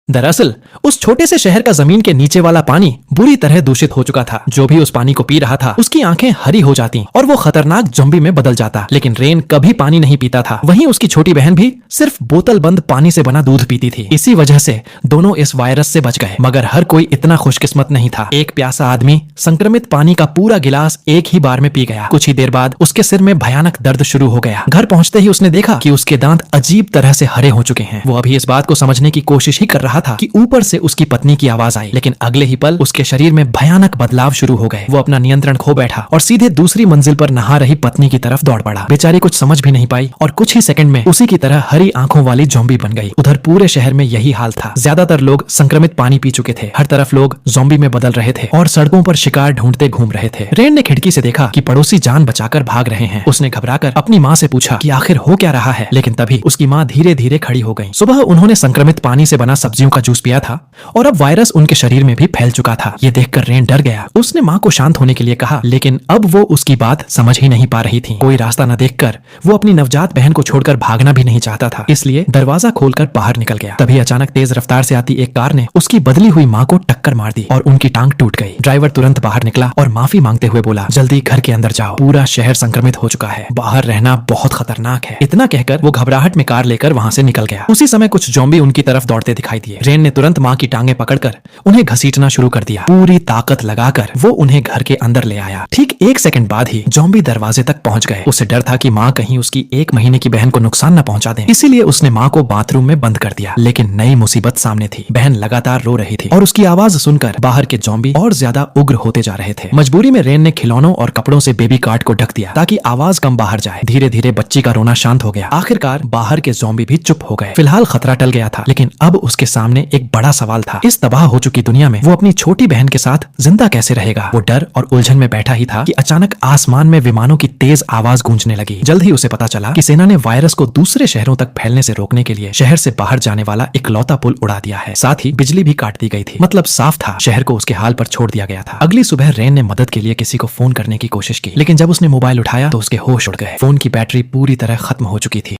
दरअसल उस छोटे से शहर का जमीन के नीचे वाला पानी बुरी तरह दूषित हो चुका था। जो भी उस पानी को पी रहा था उसकी आंखें हरी हो जाती और वो खतरनाक ज़ॉम्बी में बदल जाता। लेकिन रेन कभी पानी नहीं पीता था। वहीं उसकी छोटी बहन भी सिर्फ बोतल बंद पानी से बना दूध पीती थी। इसी वजह से दोनों इस वायरस से बच गए। मगर हर कोई इतना खुशकिस्मत नहीं था। एक प्यासा आदमी संक्रमित पानी का पूरा गिलास एक ही बार में पी गया। कुछ ही देर बाद उसके सिर में भयानक दर्द शुरू हो गया। घर पहुंचते ही उसने देखा कि उसके दांत अजीब तरह से हरे हो चुके हैं। वो अभी इस बात को समझने की कोशिश ही कर रहा था कि ऊपर से उसकी पत्नी की आवाज आई। लेकिन अगले ही पल उसके शरीर में भयानक बदलाव शुरू हो गए। वो अपना नियंत्रण खो बैठा और सीधे दूसरी मंजिल पर नहा रही पत्नी की तरफ दौड़ पड़ा। बेचारी कुछ समझ भी नहीं पाई और कुछ ही सेकंड में उसी की तरह हरी आंखों वाली ज़ॉम्बी बन गई। उधर पूरे शहर में यही हाल था। ज्यादातर लोग संक्रमित पानी पी चुके थे। हर तरफ लोग ज़ॉम्बी में बदल रहे थे और सड़कों पर शिकार ढूंढते घूम रहे थे। रेन ने खिड़की से देखा कि पड़ोसी जान बचाकर भाग रहे हैं। उसने घबराकर अपनी माँ से पूछा कि आखिर हो क्या रहा है। लेकिन तभी उसकी माँ धीरे धीरे खड़ी हो गई। सुबह उन्होंने संक्रमित पानी से बना सब्जियों का जूस पिया था और अब वायरस उनके शरीर में भी फैल चुका था। ये देखकर रेन डर गया। उसने माँ को शांत होने के लिए कहा, लेकिन अब वो उसकी बात समझ ही नहीं पा रही थी। कोई रास्ता न देखकर वो अपनी नवजात बहन को छोड़कर भागना भी नहीं चाहता था, इसलिए दरवाजा खोलकर बाहर निकल गया। तभी अचानक तेज रफ्तार से आती एक कार ने उसकी बदली हुई माँ को टक्कर मार दी और उनकी टांग टूट गई। ड्राइवर तुरंत बाहर निकला और माफी मांगते हुए बोला, जल्दी घर के अंदर जाओ, पूरा शहर संक्रमित हो चुका है, बाहर रहना बहुत खतरनाक है। इतना कहकर वो घबराहट में कार लेकर वहां से निकल गया। उसी समय कुछ ज़ॉम्बी उनकी तरफ दौड़ते दिखाई दिए। रेन ने तुरंत माँ की टांगे पकड़कर उन्हें घसीटना शुरू कर दिया। पूरी ताकत लगाकर वो उन्हें घर के अंदर ले आया। ठीक एक सेकंड बाद ही ज़ॉम्बी दरवाजे तक पहुंच गए। उसे डर था कि माँ कहीं उसकी 1 महीने की बहन को नुकसान न पहुंचा दें, इसीलिए उसने माँ को बाथरूम में बंद कर दिया। लेकिन नई मुसीबत सामने थी। बहन लगातार रो रही थी और उसकी आवाज सुनकर बाहर के ज़ॉम्बी और ज्यादा उग्र होते जा रहे थे। मजबूरी में रेन ने खिलौनों और कपड़ों से बेबी कार्ट को ढक दिया ताकि आवाज कम बाहर जाए। धीरे धीरे बच्ची का रोना शांत हो गया। आखिरकार बाहर के ज़ॉम्बी भी चुप हो गए। फिलहाल खतरा टल गया था, लेकिन अब उसके सामने एक बड़ा सवाल था। इस तबाह हो चुकी दुनिया में वो अपनी छोटी बहन के साथ जिंदा कैसे रहेगा। वो डर और उलझन में बैठा ही था कि अचानक आसमान में विमानों की तेज आवाज गूंजने लगी। जल्द ही उसे पता चला कि सेना ने वायरस को दूसरे शहरों तक फैलने से रोकने के लिए शहर से बाहर जाने वाला इकलौता पुल उड़ा दिया है। साथ ही बिजली भी काट दी गई थी। मतलब साफ था, शहर को उसके हाल पर छोड़ दिया गया था। अगली सुबह रेन ने मदद के लिए किसी को फोन करने की कोशिश की, लेकिन जब उसने मोबाइल उठाया तो उसके होश उड़ गए। फोन की बैटरी पूरी तरह खत्म हो चुकी थी।